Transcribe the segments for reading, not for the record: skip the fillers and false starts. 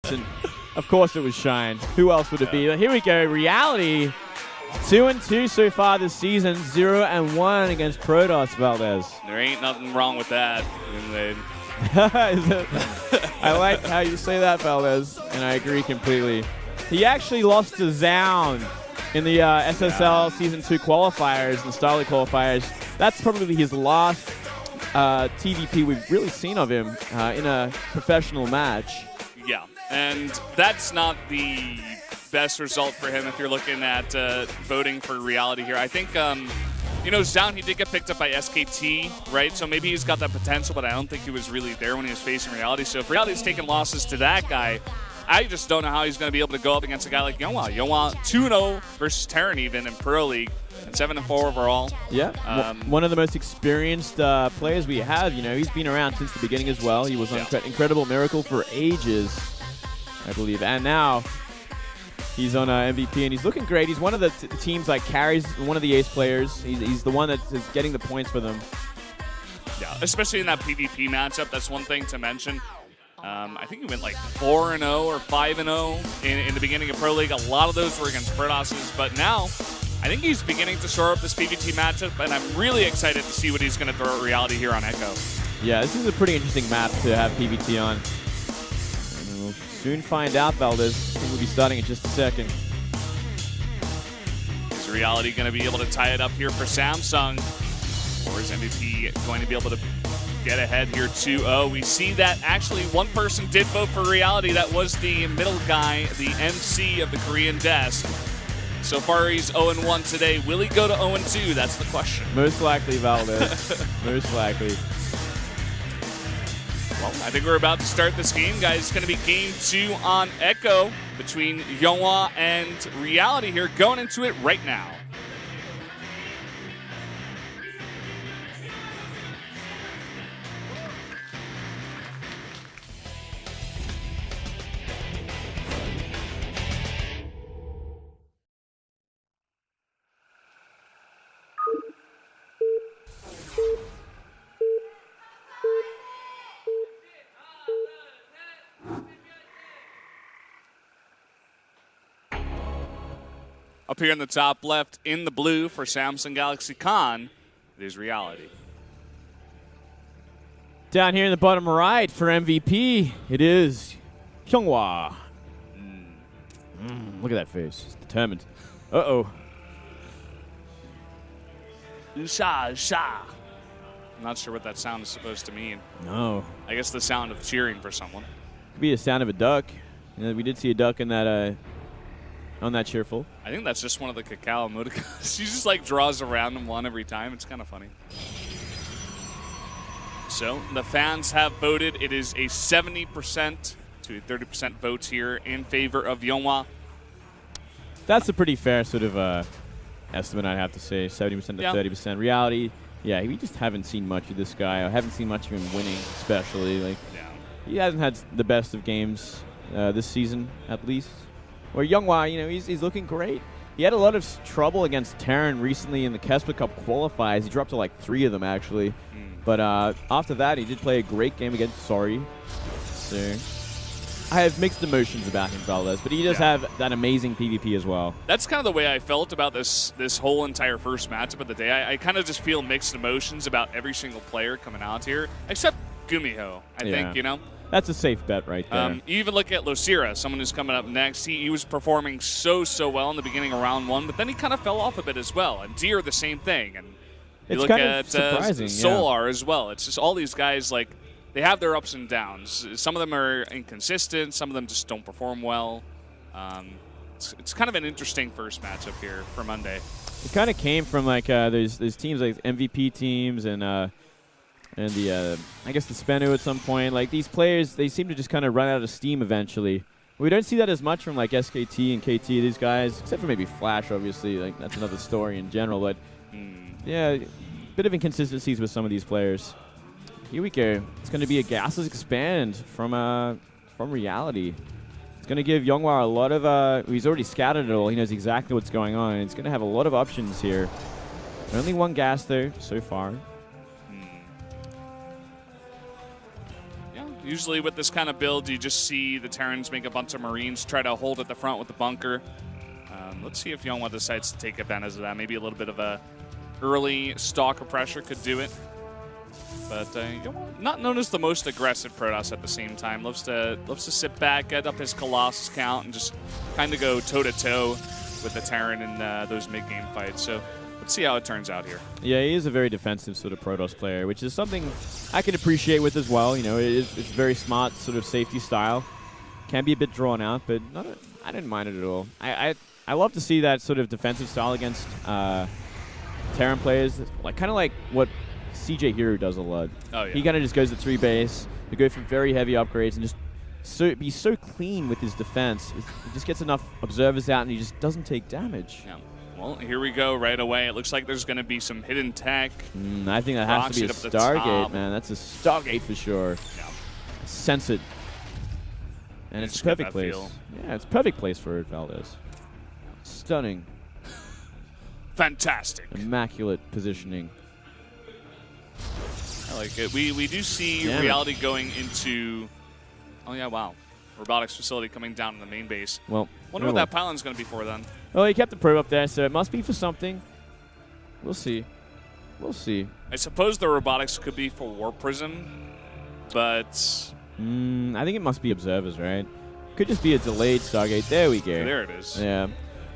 And of course it was Shine. Who else would it be? But here we go. Reality. 2-2 so far this season. 0-1 against Protoss, Valdez. There ain't nothing wrong with that. I like how you say that, Valdez, and I agree completely. He actually lost to Zound in the SSL Season 2 qualifiers and Starlight qualifiers. That's probably his last TVP we've really seen of him in a professional match. Yeah, and that's not the best result for him if you're looking at voting for Reality here. I think, you know, Zound, he did get picked up by SKT, right? So maybe he's got that potential, but I don't think he was really there when he was facing Reality. So if Reality's taking losses to that guy, I just don't know how he's going to be able to go up against a guy like YongHwa. YongHwa 2-0 versus Terran even in Pro League, and 7-4 overall. Yeah, one of the most experienced players we have. You know, he's been around since the beginning as well. He was on Incredible Miracle for ages, I believe, and now he's on MVP, and he's looking great. He's one of the teams that carries one of the ace players. He's the one that is getting the points for them. Yeah, especially in that PvP matchup. That's one thing to mention. I think he went like 4-0 or 5-0 in the beginning of Pro League. A lot of those were against Protosses, but now I think he's beginning to shore up this PvP matchup, and I'm really excited to see what he's going to throw at Reality here on Echo. Yeah, this is a pretty interesting map to have PvT on. And we'll soon find out, Valdez. I think we'll be starting in just a second. Is Reality going to be able to tie it up here for Samsung? Or is MVP going to be able to get ahead here 2-0? We see that actually one person did vote for Reality. That was the middle guy, the MC of the Korean desk. So far he's 0-1 today. Will he go to 0-2? That's the question. Most likely, Valdez. Most likely. Well, I think we're about to start this game, guys. It's going to be game 2 on Echo between YongHwa and Reality here. Going into it right now. Up here in the top left, in the blue for Samsung Galaxy Con, it is Reality. Down here in the bottom right for MVP, it is YongHwa. Look at that face. He's determined. Uh-oh. Sha, sha. I'm not sure what that sound is supposed to mean. No. I guess the sound of cheering for someone. Could be the sound of a duck. You know, we did see a duck in that on that cheerful. I think that's just one of the cacao emoticons. She just like draws a random one every time. It's kind of funny. So the fans have voted. It is a 70% to a 30% vote here in favor of YongHwa. That's a pretty fair sort of estimate, I'd have to say. 70% to 30%. Reality, yeah, we just haven't seen much of this guy. I haven't seen much of him winning, especially. Like, he hasn't had the best of games this season, at least. Where YongHwa, you know, he's looking great. He had a lot of trouble against Terran recently in the Kesper Cup qualifiers. He dropped to like 3 of them, actually. But after that, he did play a great game against Sorry. So I have mixed emotions about him, Valdez, but he does have that amazing PvP as well. That's kind of the way I felt about this whole entire first matchup of the day. I kind of just feel mixed emotions about every single player coming out here, except Gumiho, I think, you know? That's a safe bet right there. You even look at Losira, someone who's coming up next. He was performing so well in the beginning of round 1, but then he kind of fell off a bit as well. And Deer, the same thing. And you look at Solar as well. It's just all these guys, like, they have their ups and downs. Some of them are inconsistent. Some of them just don't perform well. It's kind of an interesting first matchup here for Monday. It kind of came from, like, there's teams like MVP teams and the, I guess the Spenu at some point. Like, these players, they seem to just kind of run out of steam eventually. We don't see that as much from, like, SKT and KT, these guys, except for maybe Flash, obviously. Like, that's another story in general. But, yeah, a bit of inconsistencies with some of these players. Here we go. It's going to be a gasless expand from Reality. It's going to give YongHwa a lot of, he's already scouted it all. He knows exactly what's going on. It's going to have a lot of options here. Only one gas, though, so far. Usually with this kind of build, you just see the Terrans make a bunch of Marines try to hold at the front with the bunker. Let's see if YongHwa decides to take advantage of that. Maybe a little bit of a early stalker pressure could do it. But YongHwa, not known as the most aggressive Protoss at the same time. Loves to sit back, get up his Colossus count, and just kind of go toe-to-toe with the Terran in those mid-game fights. So let's see how it turns out here. Yeah, he is a very defensive sort of Protoss player, which is something I can appreciate with as well. You know, it's very smart sort of safety style. Can be a bit drawn out, but I didn't mind it at all. I love to see that sort of defensive style against Terran players, kind of like what CJ Hero does a lot. Oh, yeah. He kind of just goes to 3 base, to go for very heavy upgrades, and just be so clean with his defense. He just gets enough observers out, and he just doesn't take damage. Yeah. Well, here we go right away. It looks like there's going to be some hidden tech. I think that has to be a Stargate, man. That's a Stargate for sure. Yeah. Sense it. And it's a perfect place. Yeah, it's a perfect place for Valdez. Stunning. Fantastic. Immaculate positioning. I like it. We do see Reality going into... Oh, yeah, wow. Robotics facility coming down in the main base. Well, wonder what that pylon's going to be for then. Well, he kept the probe up there, so it must be for something. We'll see. We'll see. I suppose the robotics could be for War Prism, but... I think it must be observers, right? Could just be a delayed Stargate. There we go. There it is. Yeah.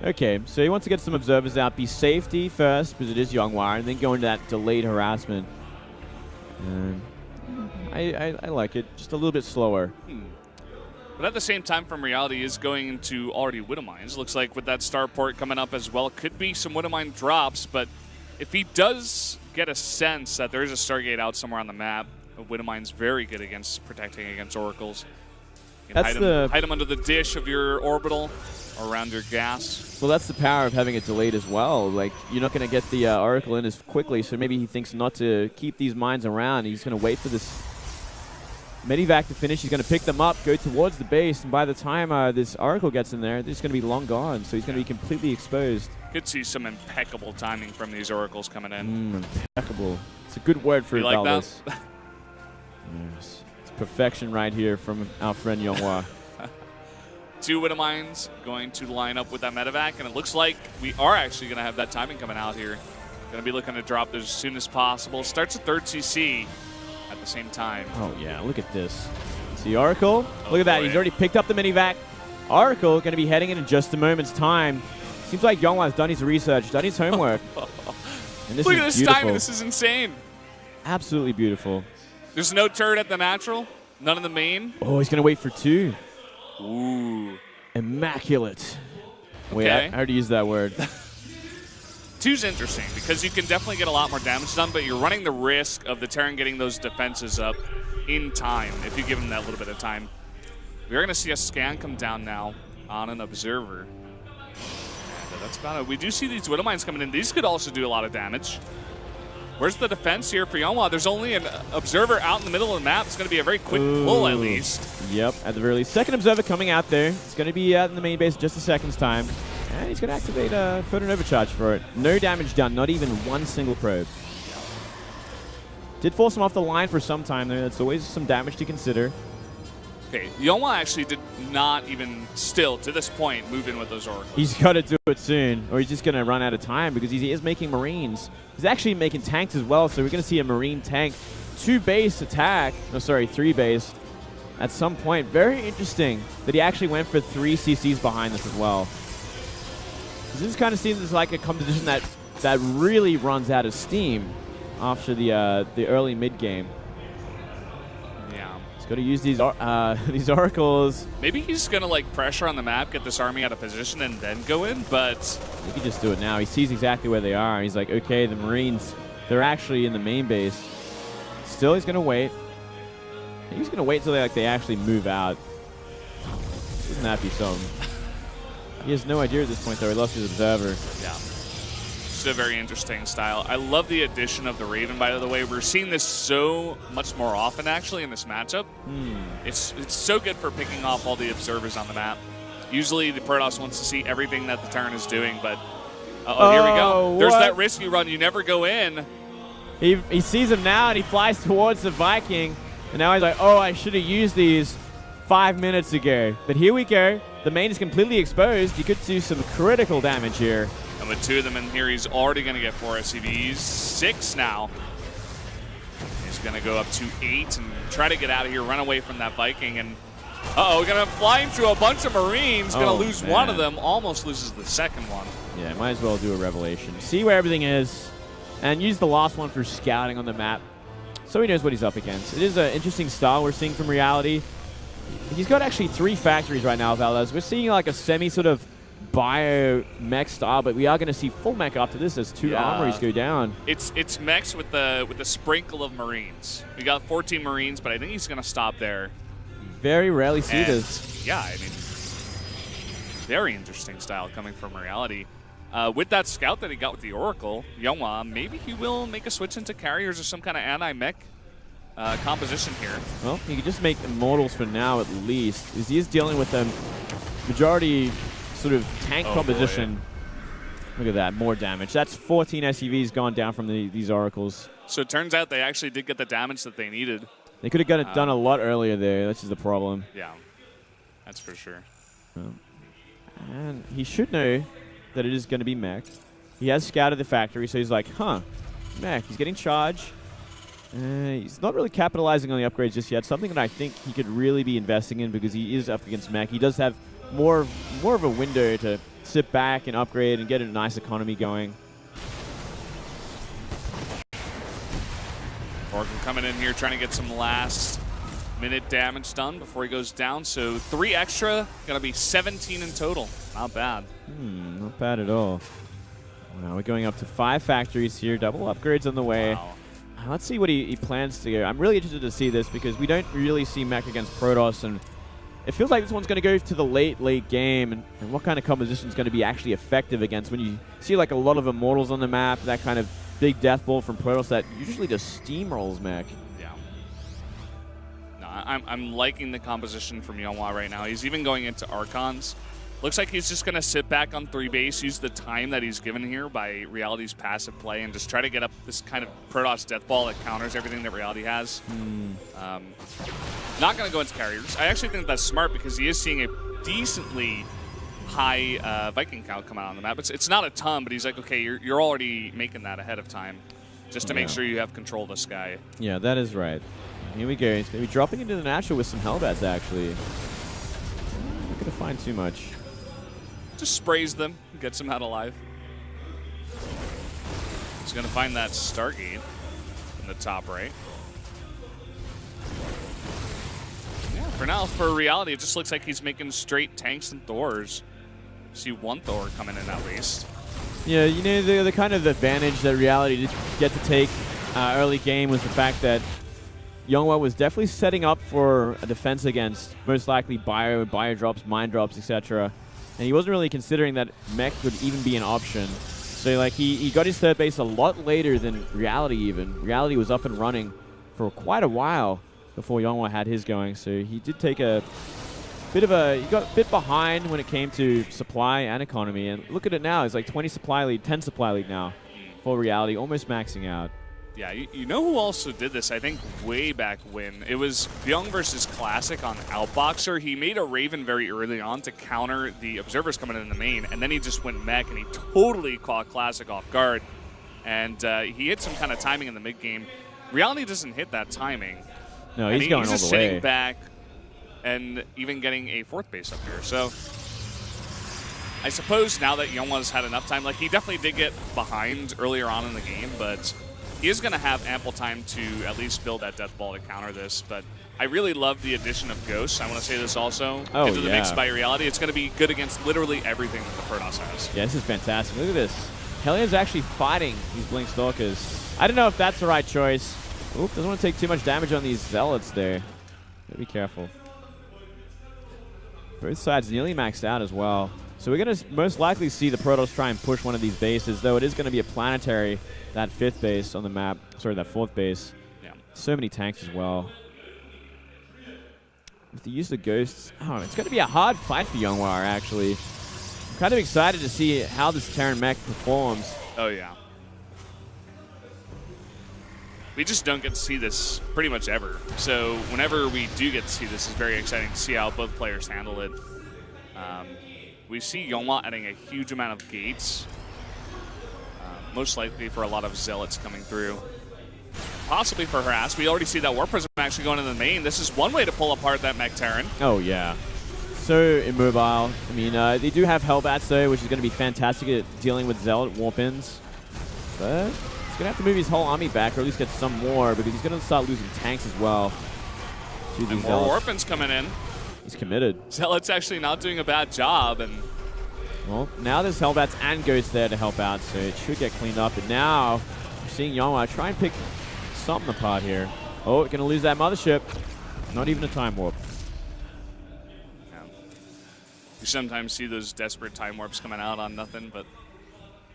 Okay, so he wants to get some observers out. Be safety first, because it is YongHwa, and then go into that delayed harassment. I like it. Just a little bit slower. But at the same time, from Reality is going into already Widow Mines. Looks like with that starport coming up as well, could be some Widow Mine drops. But if he does get a sense that there is a Stargate out somewhere on the map, Widow Mine's very good against protecting against Oracles. You can hide them under the dish of your orbital or around your gas. Well, that's the power of having it delayed as well. Like, you're not going to get the Oracle in as quickly, so maybe he thinks not to keep these mines around. He's going to wait for this Medivac to finish. He's going to pick them up, go towards the base, and by the time this Oracle gets in there, they're just going to be long gone, so he's going to be completely exposed. Could see some impeccable timing from these Oracles coming in. Impeccable. It's a good word for it, like Valdez. that? Yes. It's perfection right here from our friend YongHwa. 2 Widow Mines going to line up with that Medivac, and it looks like we are actually going to have that timing coming out here. Going to be looking to drop those as soon as possible. Starts a 3rd CC at the same time. Oh, yeah, look at this. See Oracle? Look at that. Boy. He's already picked up the Minivac. Oracle going to be heading in just a moment's time. Seems like YongHwa's done his research, done his homework. And this look is at this beautiful. timing. This is insane. Absolutely beautiful. There's no turret at the natural. None in the main. Oh, he's going to wait for 2. Ooh. Immaculate. Wait, Okay. I already used that word. 2's interesting because you can definitely get a lot more damage done, but you're running the risk of the Terran getting those defenses up in time if you give him that little bit of time. We're going to see a scan come down now on an observer. And that's about it. We do see these Widow Mines coming in. These could also do a lot of damage. Where's the defense here for YongHwa? There's only an observer out in the middle of the map. It's going to be a very quick pull at least. Yep, at the very least. Second observer coming out there. It's going to be out in the main base just a second's time. And he's going to activate a photon overcharge for it. No damage done, not even one single probe. Did force him off the line for some time there. That's always some damage to consider. Okay, YongHwa actually did not even still, to this point, move in with those Oracles. He's got to do it soon, or he's just going to run out of time because he is making Marines. He's actually making tanks as well, so we're going to see a Marine tank 2-base attack. No, sorry, 3-base at some point. Very interesting that he actually went for 3 CCs behind this as well. This kind of seems like a composition that really runs out of steam after the early mid game. Yeah, he's got to use these Oracles. Maybe he's gonna like pressure on the map, get this army out of position, and then go in. But he could just do it now. He sees exactly where they are. He's like, okay, the Marines, they're actually in the main base. Still, he's gonna wait. He's gonna wait until they actually move out. Wouldn't that be something? He has no idea at this point, though. He lost his observer. Yeah. It's a very interesting style. I love the addition of the Raven, by the way. We're seeing this so much more often, actually, in this matchup. It's so good for picking off all the observers on the map. Usually, the Protoss wants to see everything that the Terran is doing, but... here we go. There's that risky run. You never go in. He sees him now, and he flies towards the Viking. And now he's like, oh, I should have used these 5 minutes ago. But here we go. The main is completely exposed. He could do some critical damage here. And with 2 of them in here, he's already going to get 4 SCVs. 6 now. He's going to go up to 8 and try to get out of here, run away from that Viking. And uh-oh, going to fly into a bunch of Marines. Going to lose one of them. Almost loses the second one. Yeah, might as well do a revelation. See where everything is. And use the last one for scouting on the map, so he knows what he's up against. It is an interesting style we're seeing from Reality. He's got actually 3 factories right now, Valdez. We're seeing like a semi sort of bio mech style, but we are going to see full mech after this as 2 armories go down. It's mechs with the sprinkle of Marines. We got 14 Marines, but I think he's going to stop there. Very rarely see this. Yeah, I mean, very interesting style coming from Reality. With that scout that he got with the Oracle, YongHwa, maybe he will make a switch into carriers or some kind of anti-mech composition here. Well, he could just make Immortals for now at least, because he is dealing with a majority sort of tank composition. Boy. Look at that, more damage. That's 14 SCVs gone down from these Oracles. So it turns out they actually did get the damage that they needed. They could have done a lot earlier there. This is the problem. Yeah, that's for sure. And he should know that it is going to be mech. He has scouted the factory, so he's like, huh, mech. He's getting charge. He's not really capitalizing on the upgrades just yet, something that I think he could really be investing in because he is up against mech. He does have more of a window to sit back and upgrade and get a nice economy going. Oracle coming in here trying to get some last-minute damage done before he goes down. So 3 extra, going to be 17 in total. Not bad. Not bad at all. Wow, we're going up to 5 factories here. Double upgrades on the way. Wow. Let's see what he plans to go. I'm really interested to see this because we don't really see mech against Protoss, and it feels like this one's going to go to the late game, and what kind of composition is going to be actually effective against when you see like a lot of Immortals on the map, that kind of big death ball from Protoss that usually just steamrolls mech. Yeah. No, I'm liking the composition from YongHwa right now. He's even going into Archons. Looks like he's just going to sit back on 3 base, use the time that he's given here by Reality's passive play, and just try to get up this kind of Protoss death ball that counters everything that Reality has. Not going to go into carriers. I actually think that's smart because he is seeing a decently high Viking count come out on the map. It's not a ton, but he's like, okay, you're already making that ahead of time just to make sure you have control of the sky. Yeah, that is right. Here we go. He's going to be dropping into the natural with some Hellbats, actually. Not going to find too much. Just sprays them, gets them out alive. He's going to find that Stargate in the top right. Yeah, for now, for Reality, it just looks like he's making straight tanks and Thors. See 1 Thor coming in at least. Yeah, you know, the kind of advantage that Reality did get to take early game was the fact that YongHwa was definitely setting up for a defense against most likely bio drops, mine drops, etc. And he wasn't really considering that mech would even be an option. So like he got his 3rd base a lot later than Reality even. Reality was up and running for quite a while before YongHwa had his going. So he did take he got a bit behind when it came to supply and economy. And look at it now, it's like 20 supply lead, 10 supply lead now for Reality, almost maxing out. Yeah, you know who also did this, I think, way back when? It was Byung versus Classic on Outboxer. He made a Raven very early on to counter the Observers coming in the main, and then he just went mech, and he totally caught Classic off guard. And he hit some kind of timing in the mid-game. Reality doesn't hit that timing. No, he's going all the way. He's just sitting back and even getting a 4th base up here. So I suppose now that YongHwa's had enough time, like he definitely did get behind earlier on in the game, but he is going to have ample time to at least build that death ball to counter this. But I really love the addition of Ghosts. I want to say this also into the mix by Reality. It's going to be good against literally everything that the Protoss has. Yeah, this is fantastic. Look at this. Hellion's actually fighting these Blink Stalkers. I don't know if that's the right choice. Oop, doesn't want to take too much damage on these Zealots there. Be careful. Both sides nearly maxed out as well. So we're going to most likely see the Protoss try and push one of these bases, though it is going to be a planetary, that 5th base on the map. Sorry, that 4th base. Yeah. So many tanks as well. With the use of Ghosts, it's going to be a hard fight for YongHwa, actually. I'm kind of excited to see how this Terran mech performs. Oh, yeah. we just don't get to see this pretty much ever. So whenever we do get to see this, it's very exciting to see how both players handle it. We see YongHwa adding a huge amount of gates, most likely for a lot of zealots coming through. Possibly for harass. We already see that Warp Prism actually going in the main. This is one way to pull apart that Mech Terran. Oh, yeah. So immobile. I mean, they do have Hellbats, though, which is going to be fantastic at dealing with Zealot warp-ins. But he's going to have to move his whole army back, or at least get some more, because he's going to start losing tanks as well. And more Warp-ins coming in. He's committed. Zealot's actually not doing a bad job. And well, now there's Hellbats and Ghosts there to help out, so it should get cleaned up. And now we're seeing YongHwa try and pick something apart here. Oh, going to lose that mothership. Not even a time warp. Yeah. You sometimes see those desperate time warps coming out on nothing, but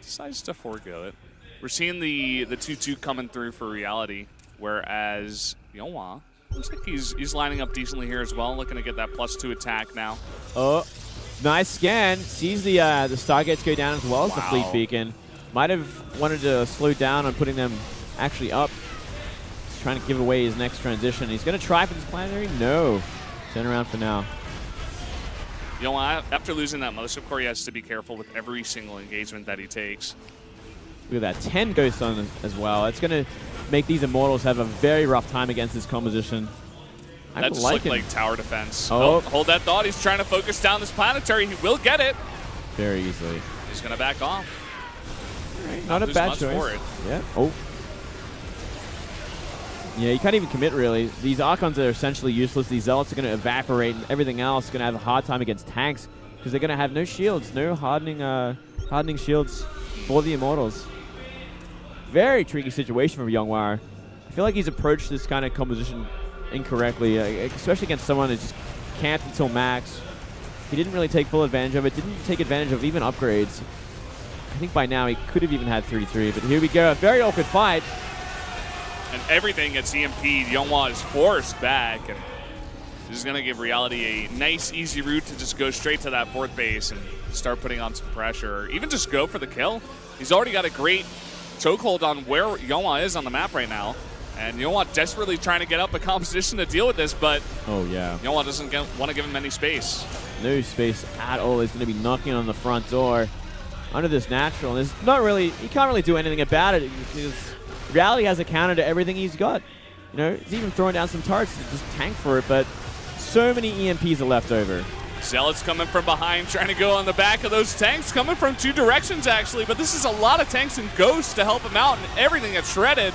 decides to forego it. We're seeing the 2-2 coming through for reality, whereas YongHwa looks like he's lining up decently here as well, looking to get that +2 attack now. Oh, nice scan. Sees the Stargates go down as well as the Fleet Beacon. Might have wanted to slow down on putting them actually up. He's trying to give away his next transition. He's going to try for this planetary. No. Turn around for now. YongHwa, after losing that Mothership Core, he has to be careful with every single engagement that he takes. Look at that. 10 Ghosts on as well. It's going to make these Immortals have a very rough time against this composition. That just looked like tower defense. Oh. Hold that thought. He's trying to focus down this planetary. He will get it. Very easily. He's going to back off. Right. Not a bad choice. Yeah. Oh. Yeah, you can't even commit, really. These Archons are essentially useless. These Zealots are going to evaporate, and everything else is going to have a hard time against tanks because they're going to have no shields, no hardening shields for the Immortals. Very tricky situation for YongHwa. I feel like he's approached this kind of composition incorrectly, especially against someone that just camped until max. He didn't really take full advantage of it, didn't take advantage of even upgrades. I think by now he could have even had 33, but here we go. A very awkward fight. And everything gets EMP'd. YongHwa is forced back, and this is going to give Reality a nice, easy route to just go straight to that 4th base and start putting on some pressure, or even just go for the kill. He's already got a great chokehold on where YongHwa is on the map right now. And YongHwa desperately trying to get up a composition to deal with this, but oh yeah, YongHwa doesn't want to give him any space. No space at all. He's going to be knocking on the front door under this natural. And there's not really, he can't really do anything about it because Reality has a counter to everything he's got. You know, he's even throwing down some turrets to just tank for it, but so many EMPs are left over. Zealots coming from behind, trying to go on the back of those tanks, coming from 2 directions actually, but this is a lot of tanks and Ghosts to help him out, and everything gets shredded.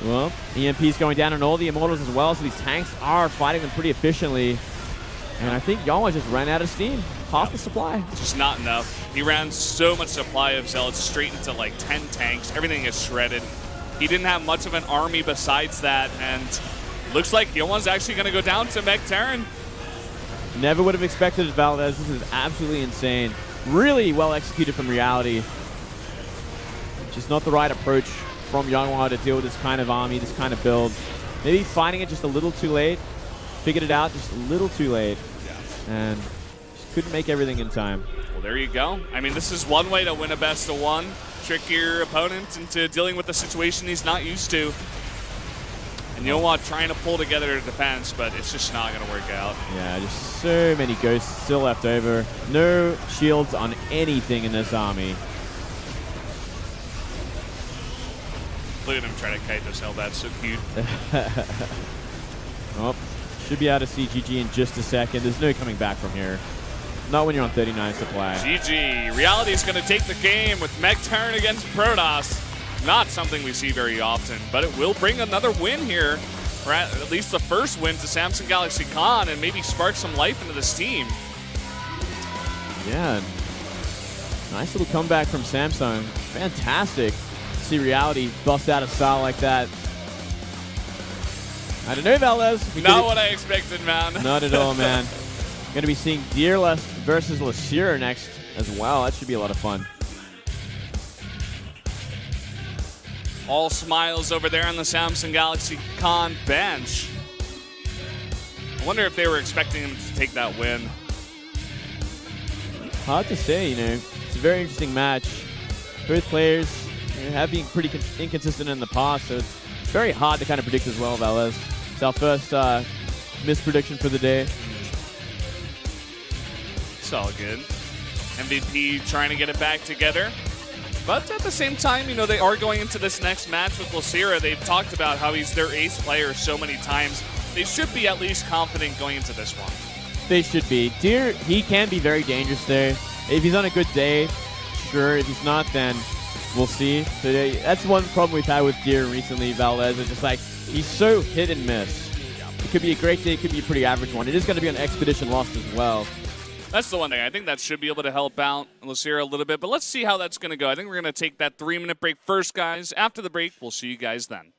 Well, EMP's going down on all the Immortals as well, so these tanks are fighting them pretty efficiently. And I think YongHwa just ran out of steam. Half the supply. Just not enough. He ran so much supply of Zealots straight into like 10 tanks. Everything is shredded. He didn't have much of an army besides that, and looks like YongHwa's actually going to go down to Mech Terran. Never would have expected it, Valdez. This is absolutely insane. Really well executed from Reality. Just not the right approach from YongHwa to deal with this kind of army, this kind of build. Maybe finding it just a little too late. Figured it out just a little too late. Yeah. And just couldn't make everything in time. Well, there you go. I mean, this is one way to win a best-of-1. Trick your opponent into dealing with a situation he's not used to. And YongHwa trying to pull together a defense, but it's just not going to work out. Yeah, just so many Ghosts still left over. No shields on anything in this army. Look at him try to kite those Hellbats, so cute. Oh, should be able to see GG in just a second. There's no coming back from here. Not when you're on 39 supply. GG. Reality is going to take the game with Mech Terran against Protoss. Not something we see very often, but it will bring another win here, or at least the first win to Samsung Galaxy Con, and maybe spark some life into this team. Yeah, nice little comeback from Samsung. Fantastic to see Reality bust out a style like that. I don't know, Valdez. Not what I expected, man. Not at all, man. Going to be seeing Deerless versus LeSure next as well. That should be a lot of fun. All smiles over there on the Samsung Galaxy Con bench. I wonder if they were expecting him to take that win. Hard to say, you know. It's a very interesting match. Both players have been pretty inconsistent in the past, so it's very hard to kind of predict as well, Valez. It's our first misprediction for the day. It's all good. MVP trying to get it back together. But at the same time, you know, they are going into this next match with Lucira. They've talked about how he's their ace player so many times. They should be at least confident going into this one. They should be. Deer, he can be very dangerous there. If he's on a good day, sure. If he's not, then we'll see. So that's one problem we've had with Deer recently, Valez. It's just like, he's so hit and miss. It could be a great day, it could be a pretty average one. It is going to be an Expedition loss as well. That's the one thing. I think that should be able to help out Lucira a little bit. But let's see how that's going to go. I think we're going to take that 3-minute break first, guys. After the break, we'll see you guys then.